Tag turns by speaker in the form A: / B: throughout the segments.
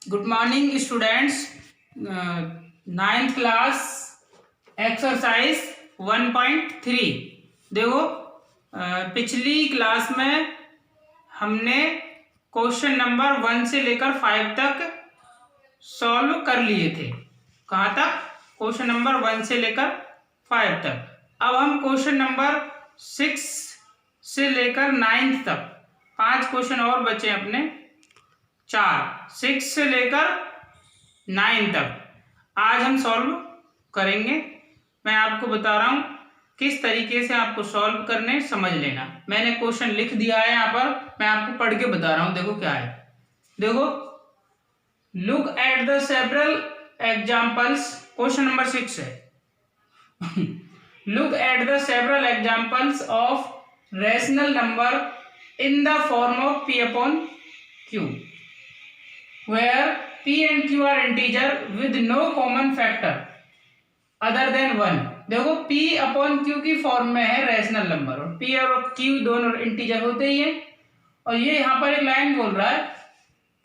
A: Good morning students. Ninth class exercise 1.3। देखो, पिछली class में हमने क्वेश्चन नंबर 1 से लेकर 5 तक सॉल्व कर लिए थे। कहाँ तक? क्वेश्चन नंबर 1 से लेकर 5 तक। अब हम क्वेश्चन नंबर 6 से लेकर 9 तक 5 क्वेश्चन और बचे अपने। 6 से लेकर 9 तक आज हम सॉल्व करेंगे। मैं आपको बता रहा हूं किस तरीके से आपको सॉल्व करने, समझ लेना। मैंने क्वेश्चन लिख दिया है यहाँ पर, मैं आपको पढ़ के बता रहा हूं। देखो क्या है। देखो, look at the several examples. Question number 6 है। Look at the several examples of rational number in the form of p upon q where p and q are integer with no common factor other than 1। देखो, p upon q की form में है rational number, और p और q दोनों integer होते ही हैं। और ये यहाँ पर एक लाइन बोल रहा है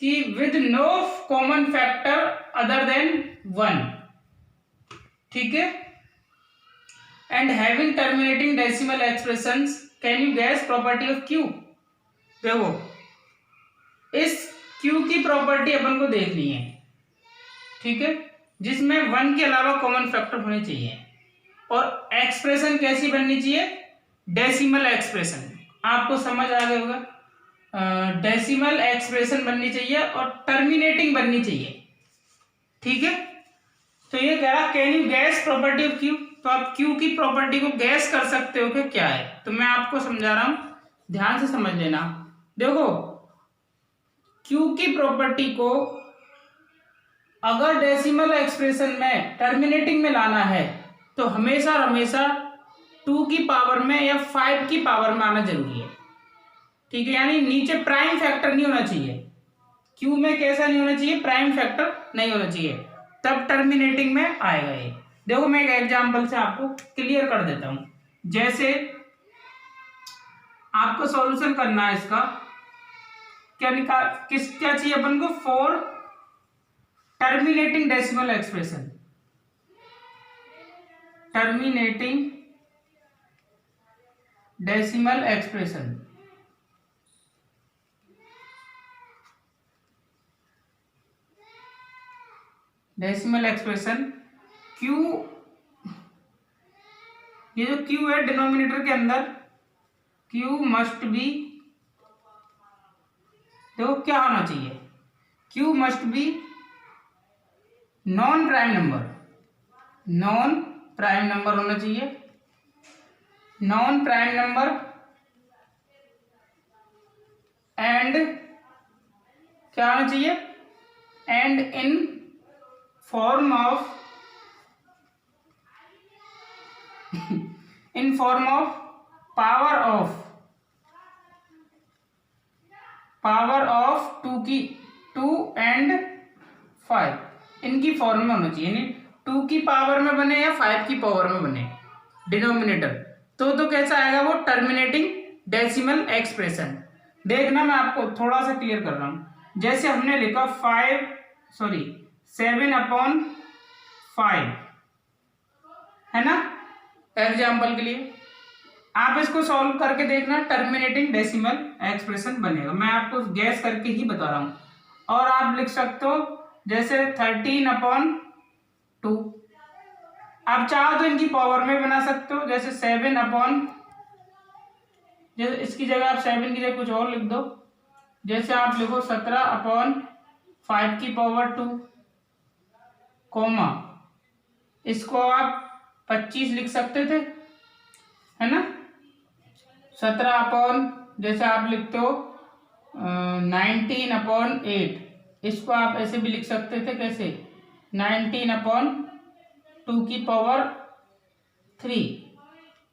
A: कि with no common factor other than 1, ठीक है। And having terminating decimal expressions, can you guess property of q। देखो, इस q की प्रॉपर्टी अपन को देखनी है, ठीक है, जिसमें 1 के अलावा कॉमन फैक्टर होने चाहिए। और एक्सप्रेशन कैसी बननी चाहिए? Decimal expression. आपको समझ आ गया होगा। डेसिमल एक्सप्रेशन बननी चाहिए और टर्मिनेटिंग बननी चाहिए, ठीक है। तो ये कह रहा can you guess property of q। तो आप q की प्रॉपर्टी को गैस कर सकते हो कि क्या है। तो मैं आपको समझा रहा हूं, ध्यान से समझ लेना। देखो, q की प्रॉपर्टी को अगर डेसिमल एक्सप्रेशन में टर्मिनेटिंग में लाना है तो हमेशा हमेशा 2 की पावर में या 5 की पावर में आना जरूरी है, ठीक है। यानी नीचे प्राइम फैक्टर नहीं होना चाहिए। q में कैसा नहीं होना चाहिए? प्राइम फैक्टर नहीं होना चाहिए, तब टर्मिनेटिंग में आएगा ये। देखो, मैं एक एग्जांपल से आपको क्लियर कर देता हूं। जैसे आपको सॉल्यूशन करना है इसका, क्या चाहिए अपन को? 4 terminating decimal expression. Terminating decimal expression, decimal expression q, ये जो q है डिनोमिनेटर के अंदर, q मस्ट बी, देखो क्या होना चाहिए? q must be non prime number, non prime number होना चाहिए। नॉन प्राइम नंबर एंड क्या होना चाहिए? And in form of in form of power of 2 and 5, इनकी फॉर्म में होना चाहिए। यानी 2 की पावर में बने या 5 की पावर में बने डिनोमिनेटर, तो कैसा आएगा वो? Terminating decimal expression. देखना, मैं आपको थोड़ा सा क्लियर कर रहा हूं। जैसे हमने लिखा 7 अपॉन 5, है ना, एग्जाम्पल के लिए। आप इसको सॉल्व करके देखना, टर्मिनेटिंग डेसिमल एक्सप्रेशन बनेगा। मैं आपको गैस करके ही बता रहा हूं। और आप लिख सकते हो जैसे 13 अपॉन 2। आप चाहो तो इनकी पावर में बना सकते हो, जैसे 7 अपॉन, जैसे इसकी जगह आप 7 की जगह कुछ और लिख दो। जैसे आप लिखो 17 अपॉन 5 की पावर 2, कोमा, इसको आप 25 लिख सकते थे, है ना। 17 अपॉन, जैसे आप लिखते हो 19 अपॉन 8, इसको आप ऐसे भी लिख सकते थे। कैसे? 19 अपॉन 2 की पावर 3।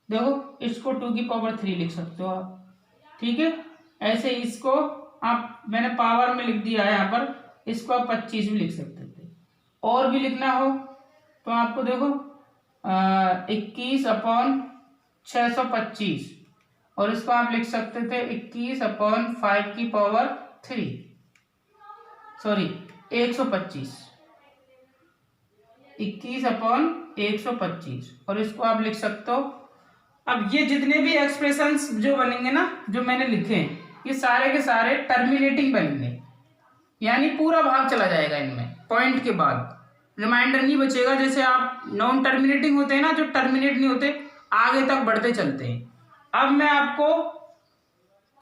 A: देखो, इसको 2 की पावर 3 लिख सकते हो आप, ठीक है। ऐसे इसको आप, मैंने पावर में लिख दिया है यहाँ पर, इसको आप 25 भी लिख सकते थे। और भी लिखना हो तो आपको देखो 21 अपॉन 625, और इसको आप लिख सकते थे 21 अपॉन 5 की पावर 3, सॉरी 125, 21/125, और इसको आप लिख सकते हो। अब ये जितने भी एक्सप्रेशंस जो बनेंगे ना, जो मैंने लिखे हैं, ये सारे के सारे टर्मिनेटिंग बनेंगे, यानी पूरा भाग चला जाएगा इनमें, पॉइंट के बाद रिमाइंडर नहीं बचेगा। जैसे आप नॉन टर्मिनेटिंग होते हैं ना, जो टर्मिनेट नहीं होते, आगे तक बढ़ते चलते हैं। अब मैं आपको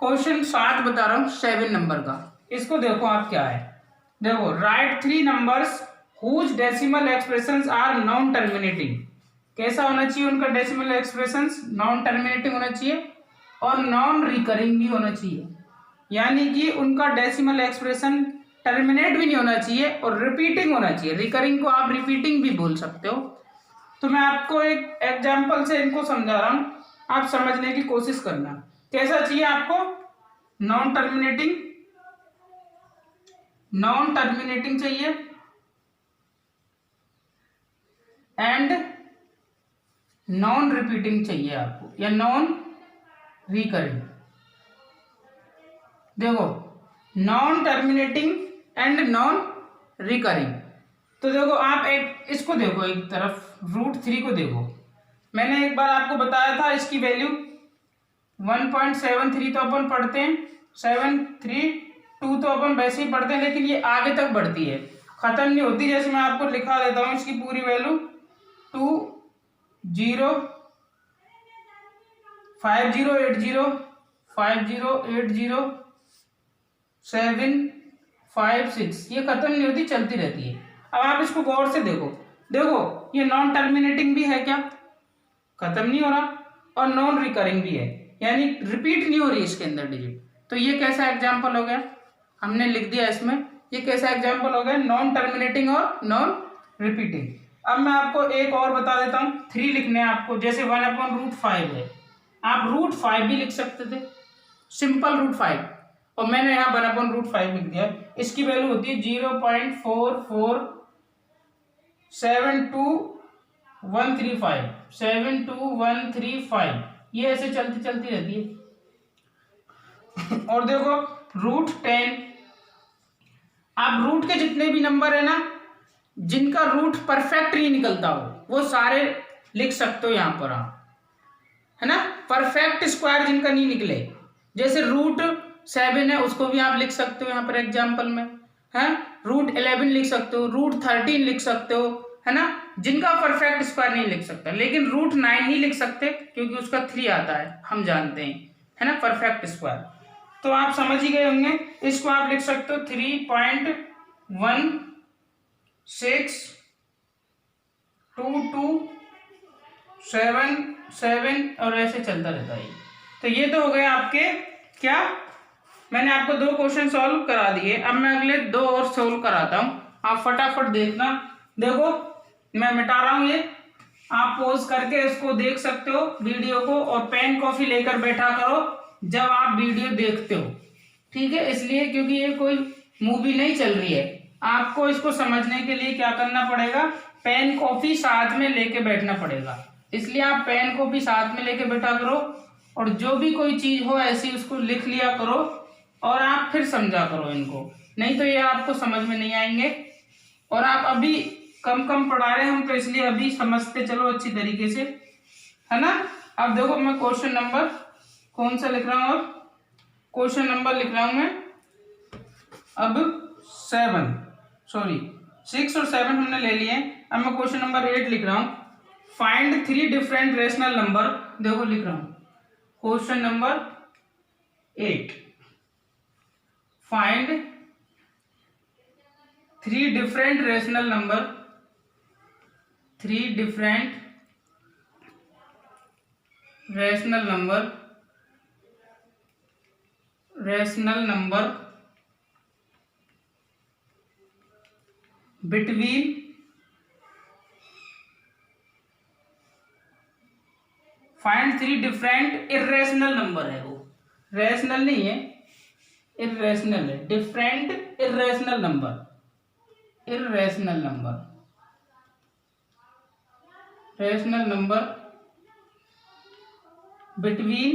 A: क्वेश्चन 7 बता रहा हूँ, 7 नंबर का। इसको देखो आप क्या है, देखो, write 3 numbers whose decimal expressions are non terminating. कैसा होना चाहिए उनका डेसिमल एक्सप्रेशंस? नॉन टर्मिनेटिंग होना चाहिए और नॉन रिकरिंग भी होना चाहिए, यानी कि उनका डेसिमल एक्सप्रेशन टर्मिनेट भी नहीं होना चाहिए और रिपीटिंग होना चाहिए। रिकरिंग को आप रिपीटिंग भी बोल सकते हो। तो मैं आपको एक एग्जांपल से इनको समझा रहा हूँ, आप समझने की कोशिश करना। कैसा चाहिए आपको? नॉन टर्मिनेटिंग चाहिए एंड नॉन रिपीटिंग चाहिए आपको, या नॉन रिकरिंग। देखो, non terminating and non recurring. तो देखो, आप एक इसको देखो, एक तरफ √3 को देखो। मैंने एक बार आपको बताया था इसकी वैल्यू 1.73 तो अपन पढ़ते हैं, 732 तो अपन वैसे ही पढ़ते हैं, लेकिन ये आगे तक बढ़ती है, खत्म नहीं होती। जैसे मैं आपको लिखा देता हूँ इसकी पूरी वैल्यू 2050805080 756, ये खत्म नहीं होती, चलती रहती है। अब आप इसको गौर से देखो, देखो ये नॉन टर्मिनेटिंग भी है क्या? खत्म नहीं हो रहा, और नॉन रिकरिंग भी है, यानी रिपीट नहीं हो रही इसके अंदर डिजिट। तो ये कैसा एग्जाम्पल हो गया? हमने लिख दिया इसमें, ये कैसा एग्जाम्पल हो गया? नॉन टर्मिनेटिंग और नॉन रिपीटिंग। अब मैं आपको एक और बता देता हूँ, 3 लिखने हैं आपको। जैसे 1/√5 है, आप √5 भी लिख सकते थे, सिंपल √5, और मैंने यहाँ 1/√5 लिख दिया। इसकी वैल्यू होती है 0.4472135, ये ऐसे चलती चलती रहती है। और देखो √10, आप रूट के जितने भी नंबर है ना, जिनका रूट परफेक्ट नहीं निकलता हो, वो सारे लिख सकते हो यहाँ पर आप, है ना। परफेक्ट स्क्वायर जिनका नहीं निकले, जैसे √7 है, उसको भी आप लिख सकते हो यहाँ पर एग्जाम्पल में, है। √11 लिख सकते हो, √13 लिख सकते हो, है ना। जिनका परफेक्ट स्क्वायर नहीं लिख सकता, लेकिन √9 नहीं लिख सकते क्योंकि उसका 3 आता है, हम जानते हैं, है ना, परफेक्ट स्क्वायर। तो आप समझ ही गए होंगे। इसको आप लिख सकते हो 3.16227 और ऐसे चलता रहता है। तो ये तो हो गए आपके क्या, मैंने आपको 2 क्वेश्चन सॉल्व करा दिए। अब मैं अगले 2 और सॉल्व कराता हूँ, आप फटाफट देखना। देखो मैं मिटा रहा हूँ ये, आप पॉज करके इसको देख सकते हो वीडियो को, और पेन कॉफी लेकर बैठा करो जब आप वीडियो देखते हो, ठीक है। इसलिए क्योंकि ये कोई मूवी नहीं चल रही है, आपको इसको समझने के लिए क्या करना पड़ेगा? पेन कॉपी साथ में लेके बैठना पड़ेगा। इसलिए आप पेन कॉपी साथ में लेके बैठा करो, और जो भी कोई चीज हो ऐसी उसको लिख लिया करो, और आप फिर समझा करो इनको, नहीं तो ये आपको समझ में नहीं आएंगे। और आप अभी कम कम पढ़ा रहे हैं हम, तो इसलिए अभी समझते चलो अच्छी तरीके से, है ना। अब देखो मैं क्वेश्चन नंबर कौन सा लिख रहा हूँ, अब क्वेश्चन नंबर लिख रहा हूं मैं अब 6 और 7 हमने ले लिए। अब मैं क्वेश्चन नंबर 8 लिख रहा हूं, फाइंड 3 डिफरेंट रेशनल नंबर। देखो लिख रहा हूं question number 8, find 3 different rational number, 3 different rational number between find 3 different irrational number है, वो रेशनल नहीं है, इर्रेशनल है, different irrational number rational number between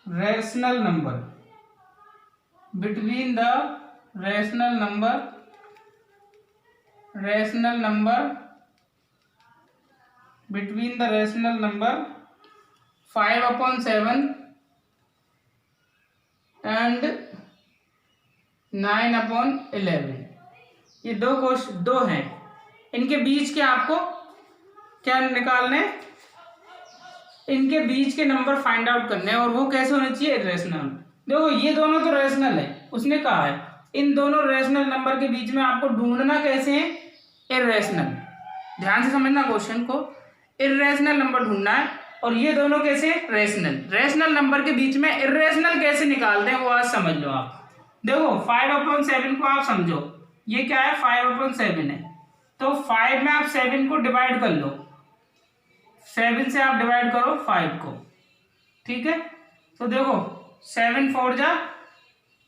A: rational number between the rational number between the rational number 5/7 and 9/11। ये दो हैं, इनके बीच के आपको क्या निकालने, इनके बीच के नंबर फाइंड आउट करने हैं, और वो कैसे होने चाहिए, इरेशनल। देखो ये दोनों तो रैशनल है, उसने कहा है इन दोनों रैशनल नंबर के बीच में आपको ढूंढना कैसे है, इरेशनल। ध्यान से समझना क्वेश्चन को, इरेशनल नंबर ढूंढना है, और ये दोनों कैसे, रैशनल। रैशनल नंबर के बीच में इरेशनल कैसे निकालते हैं वो आज समझ लो आप। देखो 5/7 को आप समझो, ये क्या है, 5/7 है, तो 5 में आप 7 को डिवाइड कर लो, 7 से आप डिवाइड करो 5 को, ठीक है। तो देखो 7 4 जा,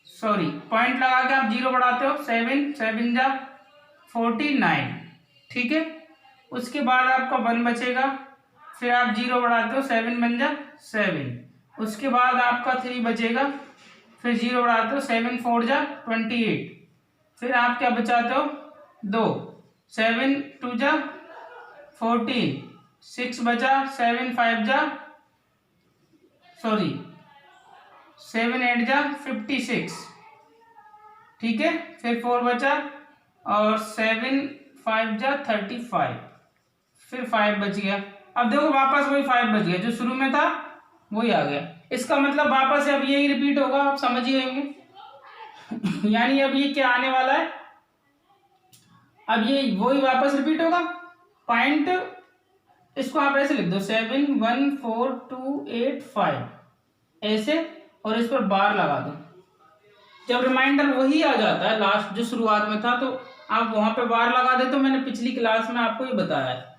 A: सॉरी पॉइंट लगा के आप 0 बढ़ाते हो, 7 7 जा 49, ठीक है। उसके बाद आपका 1 बचेगा, फिर आप 0 बढ़ाते हो, 7 बन जा 7, उसके बाद आपका 3 बचेगा, फिर 0 बढ़ाते हो, 7 4 जा 28, फिर आप क्या बचाते हो, 2, 7 2 जा 14, 6 बचा, 7 5 जा, सॉरी 7 8 जा 56, ठीक है। फिर 4 बचा, और 7 5 जा 35, फिर 5 बच गया। अब देखो वापस वही 5 बच गया, जो शुरू में था वही आ गया। इसका मतलब वापस अब यही रिपीट होगा, आप समझ ही होंगे। यानी अब ये क्या आने वाला है, अब ये वही वापस रिपीट होगा। पॉइंट इसको आप ऐसे लिख दो, 7 1 4 2 8 5 ऐसे, और इस पर बार लगा दो। जब रिमाइंडर वही आ जाता है लास्ट जो शुरुआत में था, तो आप वहां पे बार लगा दे। तो मैंने पिछली क्लास में आपको ये बताया है।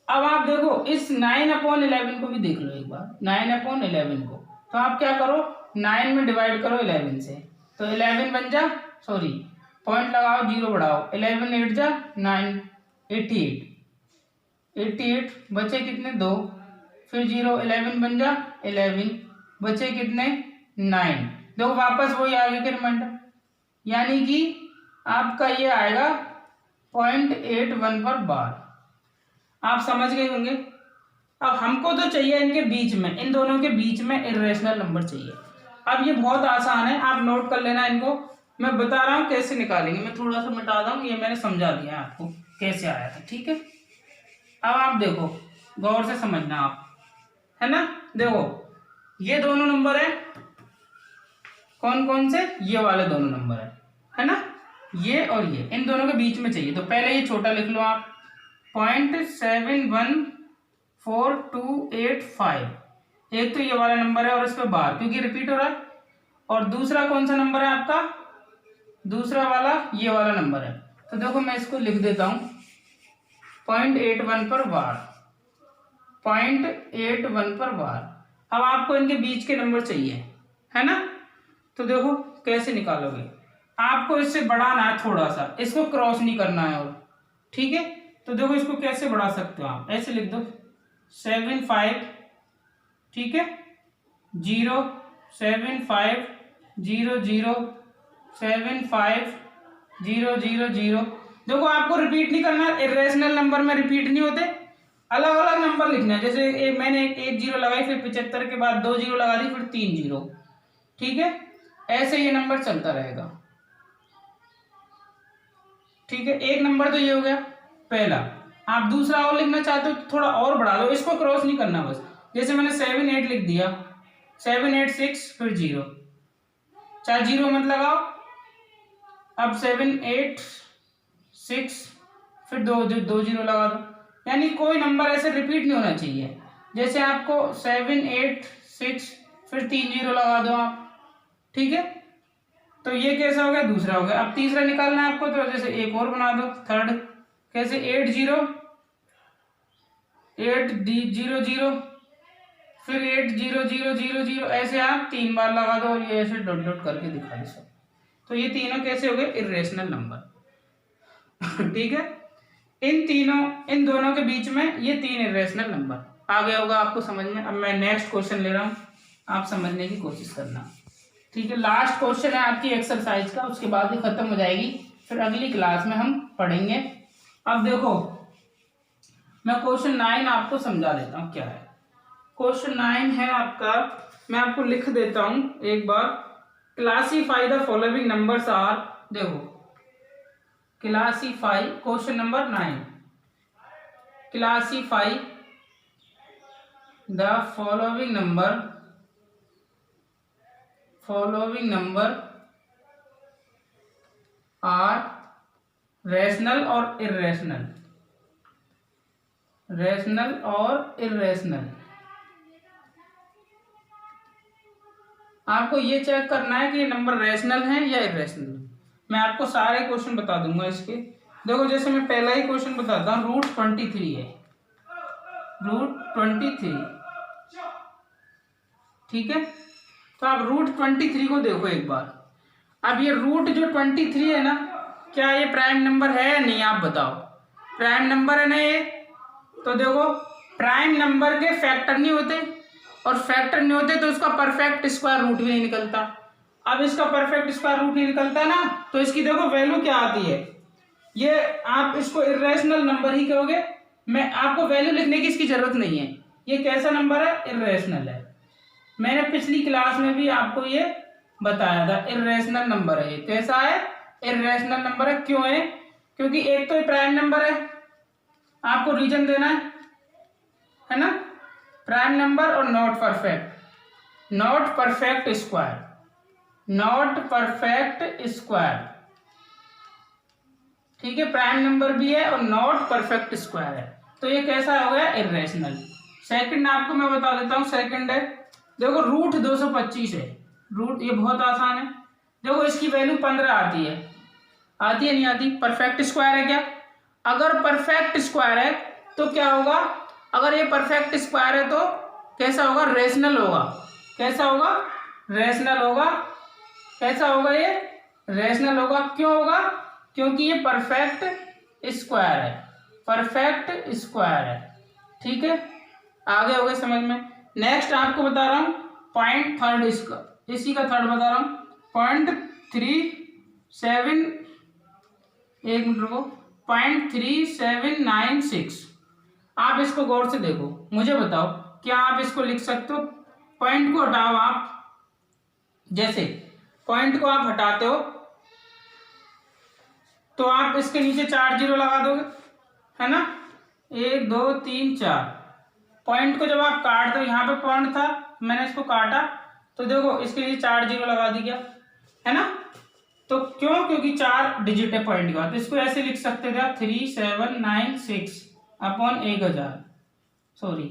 A: अब आप देखो इस 9/11 को भी देख लो एक बार, 9/11 को, तो आप क्या करो, 9 में डिवाइड करो 11 से, तो 11 बन जा, सॉरी पॉइंट लगाओ 0 बढ़ाओ, 11 8 जा 9 88 बचे कितने, 2, फिर 0 11 बन जा 11, बचे कितने 9। देखो वापस वही आगे के रिमाइंडर, यानी कि आपका ये आएगा 0.81 पर बार। आप समझ गए होंगे। अब हमको तो चाहिए इनके बीच में, इन दोनों के बीच में इरेशनल नंबर चाहिए। अब ये बहुत आसान है, आप नोट कर लेना इनको, मैं बता रहा हूँ कैसे निकालेंगे। मैं थोड़ा सा मिटा दूँ, ये मैंने समझा दिया है आपको कैसे आया था, ठीक है। अब आप देखो, गौर से समझना आप, है ना। देखो ये दोनों नंबर है, कौन कौन से, ये वाले दोनों नंबर है ना, ये और ये, इन दोनों के बीच में चाहिए। तो पहले ये छोटा लिख लो आप, 0.71428 एक तो ये वाला नंबर है, और इस पे बार क्योंकि रिपीट हो रहा है। और दूसरा कौन सा नंबर है आपका, दूसरा वाला ये वाला नंबर है। तो देखो मैं इसको लिख देता हूं 0.81 पर बार, 0.81 पर बार। अब आपको इनके बीच के नंबर चाहिए, है ना। तो देखो कैसे निकालोगे, आपको इससे बढ़ाना है थोड़ा सा, इसको क्रॉस नहीं करना है, और ठीक है। तो देखो इसको कैसे बढ़ा सकते हो आप, ऐसे लिख दो 7 5, ठीक है, 0 7 5 0 0 7 5 0 0 0। देखो आपको रिपीट नहीं करना, इरेशनल नंबर में रिपीट नहीं होते, अलग अलग नंबर लिखना है। जैसे मैंने एक 0 लगाई, फिर 75 के बाद 2 0 लगा दी, फिर 3 0, ठीक है। ऐसे ये नंबर चलता रहेगा, ठीक है। एक नंबर तो ये हो गया पहला। आप दूसरा और लिखना चाहते हो तो थोड़ा और बढ़ा दो, इसको क्रॉस नहीं करना बस। जैसे मैंने 7 8 लिख दिया, 7 8 6 फिर 0, चाहे 0 मत लगाओ। अब 7 8 6 फिर 2 0 लगा दो, यानी कोई नंबर ऐसे रिपीट नहीं होना चाहिए। जैसे आपको 7 8 6 फिर 3 0 लगा दो आप, ठीक है। तो ये कैसा हो गया, दूसरा हो गया। अब तीसरा निकालना है आपको, तो जैसे एक और बना दो, थर्ड, कैसे 8 0 8 0 0 फिर 8 0 0 0 0, ऐसे आप 3 बार लगा दो, और ये ऐसे डॉट डॉट करके दिखा दो सब। तो ये तीनों कैसे हो गए, इरेशनल नंबर। ठीक है, इन दोनों के बीच में ये 3 इरेशनल नंबर आ गया होगा आपको समझ में। अब मैं नेक्स्ट क्वेश्चन ले रहा हूं, आप समझने की कोशिश करना। ठीक है, लास्ट क्वेश्चन है आपकी एक्सरसाइज का, उसके बाद ही खत्म हो जाएगी, फिर अगली क्लास में हम पढ़ेंगे। अब देखो मैं क्वेश्चन 9 आपको समझा देता हूँ क्या है। क्वेश्चन 9 है आपका, मैं आपको लिख देता हूं एक बार। Classify the following numbers are, देखो classify, question number 9, classify the following number are rational और इर्रेशनल, रैशनल और इर्रेशनल। आपको ये चेक करना है कि ये नंबर रैशनल है या इर्रेशनल। मैं आपको सारे क्वेश्चन बता दूंगा इसके। देखो जैसे मैं पहला ही क्वेश्चन बताता हूँ, रूट 23 है, रूट 23, ठीक है। तो आप रूट 23 को देखो एक बार। अब ये रूट जो 23 है ना, क्या ये प्राइम नंबर है या नहीं, आप बताओ। प्राइम नंबर है ना ये, तो देखो प्राइम नंबर के फैक्टर नहीं होते, और फैक्टर नहीं होते तो उसका परफेक्ट स्क्वायर रूट भी नहीं निकलता। अब इसका परफेक्ट स्क्वायर रूट नहीं निकलता ना, तो इसकी देखो वैल्यू क्या आती है, ये आप इसको इर्रेशनल नंबर ही कहोगे। मैं आपको वैल्यू लिखने की इसकी जरूरत नहीं है, ये कैसा नंबर है, इर्रेशनल है। मैंने पिछली क्लास में भी आपको ये बताया था, इर्रेशनल नंबर है। ये कैसा है, इर्रेशनल नंबर है। क्यों है, क्योंकि एक तो ये प्राइम नंबर है, आपको रीजन देना है ना, प्राइम नंबर और not perfect, not perfect square, not perfect square, ठीक है। प्राइम नंबर भी है और नॉट परफेक्ट स्क्वायर है, तो ये कैसा हो गया, इर्रेशनल। सेकंड आपको मैं बता देता हूं, सेकंड है, देखो रूट 225 है, रूट, ये बहुत आसान है। देखो इसकी वैल्यू 15 आती है, आती है नहीं आती, परफेक्ट स्क्वायर है क्या। अगर परफेक्ट स्क्वायर है तो क्या होगा, अगर ये परफेक्ट स्क्वायर है तो कैसा होगा, रेशनल होगा। कैसा होगा, रेशनल होगा। कैसा होगा, ये रेशनल होगा। क्यों होगा, क्योंकि ये परफेक्ट स्क्वायर है, परफेक्ट स्क्वायर है, ठीक है। आगे हो गए समझ में। नेक्स्ट आपको बता रहा हूं पॉइंट थर्ड, इसका इसी का थर्ड बता रहा हूं, 0.37, एक मिनट रुको, 0.3796। आप इसको गौर से देखो, मुझे बताओ क्या आप इसको लिख सकते हो। पॉइंट को हटाओ आप, जैसे पॉइंट को आप हटाते हो तो आप इसके नीचे 4 जीरो लगा दोगे, है ना, 1 2 3 4। पॉइंट को जब आप काट दो, यहाँ पे पॉइंट था, मैंने इसको काटा तो देखो इसके नीचे 4 जीरो लगा दिया, है ना। तो क्यों, क्योंकि 4 डिजिट है पॉइंट का, तो इसको ऐसे लिख सकते थे आप 3796 अपॉन 1000, सॉरी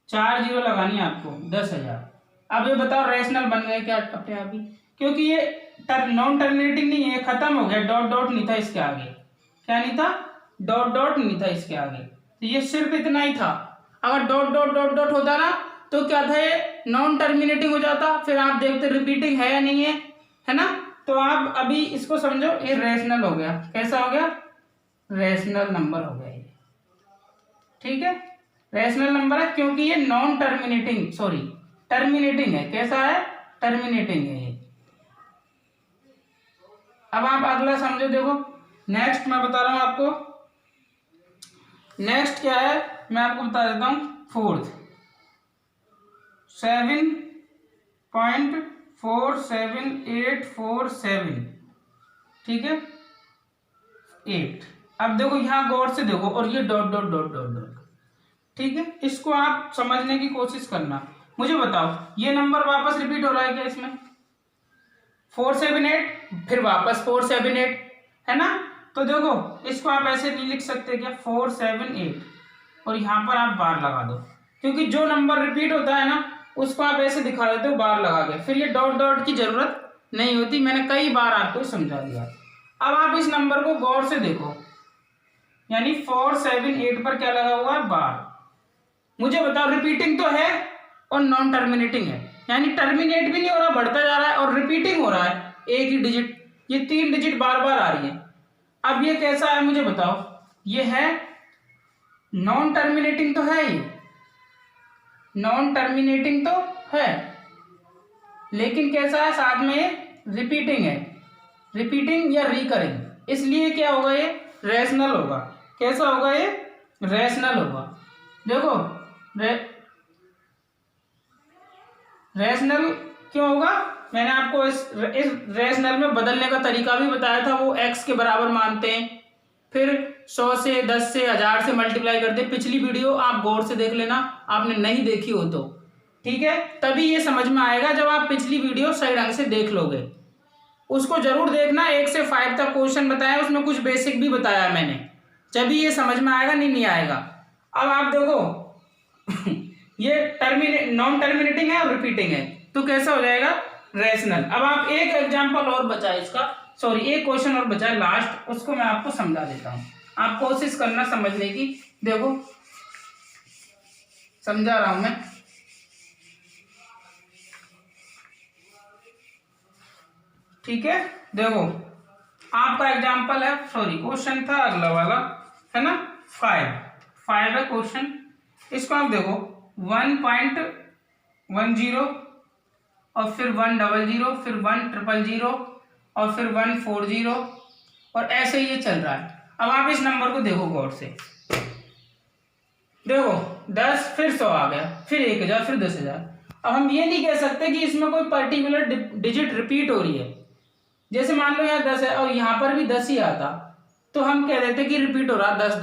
A: 4 जीरो लगानी है आपको, 10,000। अब ये बताओ रेशनल बन गए क्या अपने आप ही, क्योंकि ये नॉन टर्मिनेटिंग नहीं है, खत्म हो गया, डॉट डॉट नहीं था इसके आगे। क्या नहीं था, डॉट डॉट नहीं था इसके आगे, तो ये सिर्फ इतना ही था। अगर डॉट डॉट डॉट डॉट होता ना तो क्या था, ये नॉन टर्मिनेटिंग हो जाता, फिर आप देखते रिपीटिंग है या नहीं है ना। तो आप अभी इसको समझो, ये रेशनल हो गया। कैसा हो गया, रेशनल नंबर हो गया ये, ठीक है। रेशनल नंबर है क्योंकि ये नॉन टर्मिनेटिंग, सॉरी टर्मिनेटिंग है। कैसा है, टर्मिनेटिंग है ये। अब आप अगला समझो, देखो नेक्स्ट मैं बता रहा हूं आपको, नेक्स्ट क्या है मैं आपको बता देता हूं, फोर्थ 7.47847, ठीक है 8। अब देखो यहां गौर से देखो, और ये dot dot dot dot dot, ठीक है। इसको आप समझने की कोशिश करना, मुझे बताओ ये नंबर वापस रिपीट हो रहा है क्या इसमें, 478, फिर वापस 478, है ना। तो देखो इसको आप ऐसे नहीं लिख सकते क्या, 478, और यहां पर आप बार लगा दो, क्योंकि जो नंबर रिपीट होता है ना उसको आप ऐसे दिखा देते हो बार लगा के, फिर ये डॉट डॉट की जरूरत नहीं होती। मैंने कई बार आपको समझा दिया। अब आप इस नंबर को गौर से देखो, यानी 478 पर क्या लगा हुआ है, बार। मुझे बताओ रिपीटिंग तो है और नॉन टर्मिनेटिंग है, यानी टर्मिनेट भी नहीं हो रहा, बढ़ता जा रहा है, और रिपीटिंग हो रहा है एक ही डिजिट, ये 3 डिजिट बार बार आ रही है। अब ये कैसा है मुझे बताओ, ये है नॉन टर्मिनेटिंग तो है, ये नॉन टर्मिनेटिंग तो है, लेकिन कैसा है, साथ में रिपीटिंग है, रिपीटिंग या रिकरिंग, इसलिए क्या होगा, ये रैशनल होगा। कैसा होगा, ये रैशनल होगा। देखो रैशनल क्यों होगा, मैंने आपको इस रैशनल में बदलने का तरीका भी बताया था। वो x के बराबर मानते हैं, फिर 100 से 10 से 1000 से मल्टीप्लाई करते हैं। पिछली वीडियो आप गौर से देख लेना, आपने नहीं देखी हो तो, ठीक है। तभी ये समझ में आएगा जब आप पिछली वीडियो सही ढंग से देख लोगे। उसको जरूर देखना, 1 से 5 तक क्वेश्चन बताया, उसमें कुछ बेसिक भी बताया मैंने, तभी ये समझ में आएगा, नहीं आएगा। अब आप देखो ये नॉन टर्मिनेटिंग है और रिपीटिंग है, तो कैसा हो जाएगा, रैशनल। अब आप एक एग्जांपल और बचा है इसका, सॉरी एक क्वेश्चन और बचा है लास्ट, उसको मैं आपको समझा देता हूं, आप कोशिश करना समझने की। देखो समझा रहा हूं मैं, ठीक है। देखो आपका एग्जांपल है, सॉरी क्वेश्चन था अगला वाला, है ना, 5 है क्वेश्चन। इसको आप देखो 1.10 और फिर 100, फिर 100 और फिर 140 और ऐसे ही ये चल रहा है। अब आप इस नंबर को देखो गौर से, देखो 10 फिर 100 आ गया, फिर 1000, फिर 10,000। अब हम ये नहीं कह सकते कि इसमें कोई पर्टिकुलर डिजिट रिपीट हो रही है। जैसे मान लो यहाँ 10 है और यहाँ पर भी 10 ही आता, तो हम कह देते कि रिपीट हो रहा 10,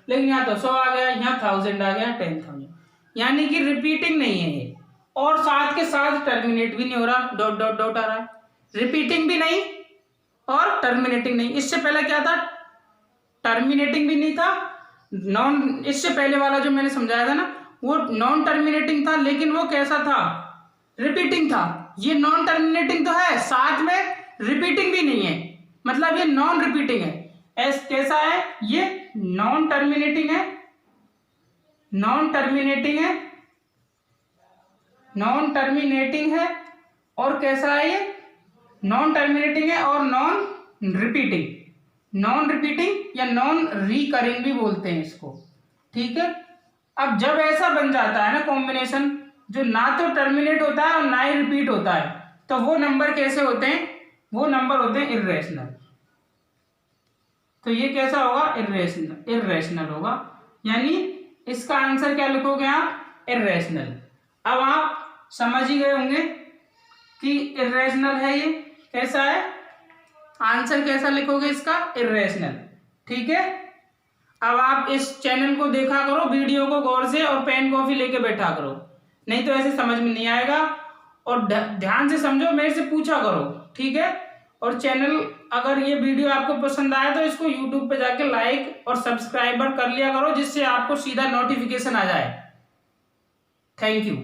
A: लेकिन यहाँ तो 100 आ गया, यहाँ 1000 आ गया, 10,000, यानी कि रिपीटिंग नहीं है ये। और साथ के साथ टर्मिनेट भी नहीं हो रहा, डॉट डॉट डॉट आ रहा है, रिपीटिंग भी नहीं और टर्मिनेटिंग नहीं। इससे पहले क्या था, टर्मिनेटिंग भी नहीं था, नॉन, इससे पहले वाला जो मैंने समझाया था ना, वो नॉन टर्मिनेटिंग था, लेकिन वो कैसा था, रिपीटिंग था। ये नॉन टर्मिनेटिंग तो है, साथ में रिपीटिंग भी नहीं है, मतलब ये नॉन रिपीटिंग है। कैसा है, ये नॉन टर्मिनेटिंग है, नॉन टर्मिनेटिंग है, नॉन टर्मिनेटिंग है, और कैसा है, ये नॉन टर्मिनेटिंग है और नॉन रिपीटिंग, नॉन रिपीटिंग या नॉन रिकरिंग भी बोलते हैं इसको, ठीक है। अब जब ऐसा बन जाता है ना कॉम्बिनेशन, जो ना तो टर्मिनेट होता है और ना ही रिपीट होता है, तो वो नंबर कैसे होते हैं, वो नंबर होते हैं इर्रेशनल। तो ये कैसा होगा, इर्रेशनल होगा, यानी इसका आंसर क्या लिखोगे आप, इर्रेशनल। अब आप समझ ही गए होंगे कि इर्रेशनल है ये, कैसा है, आंसर कैसा लिखोगे इसका, इर्रेशनल, ठीक है। अब आप इस चैनल को देखा करो, वीडियो को गौर से, और पेन कॉपी लेके बैठा करो, नहीं तो ऐसे समझ में नहीं आएगा। और ध्यान से समझो, मेरे से पूछा करो, ठीक है। और चैनल, अगर ये वीडियो आपको पसंद आए तो इसको यूट्यूब पे जाके लाइक और सब्सक्राइबर कर लिया करो, जिससे आपको सीधा नोटिफिकेशन आ जाए। Thank you.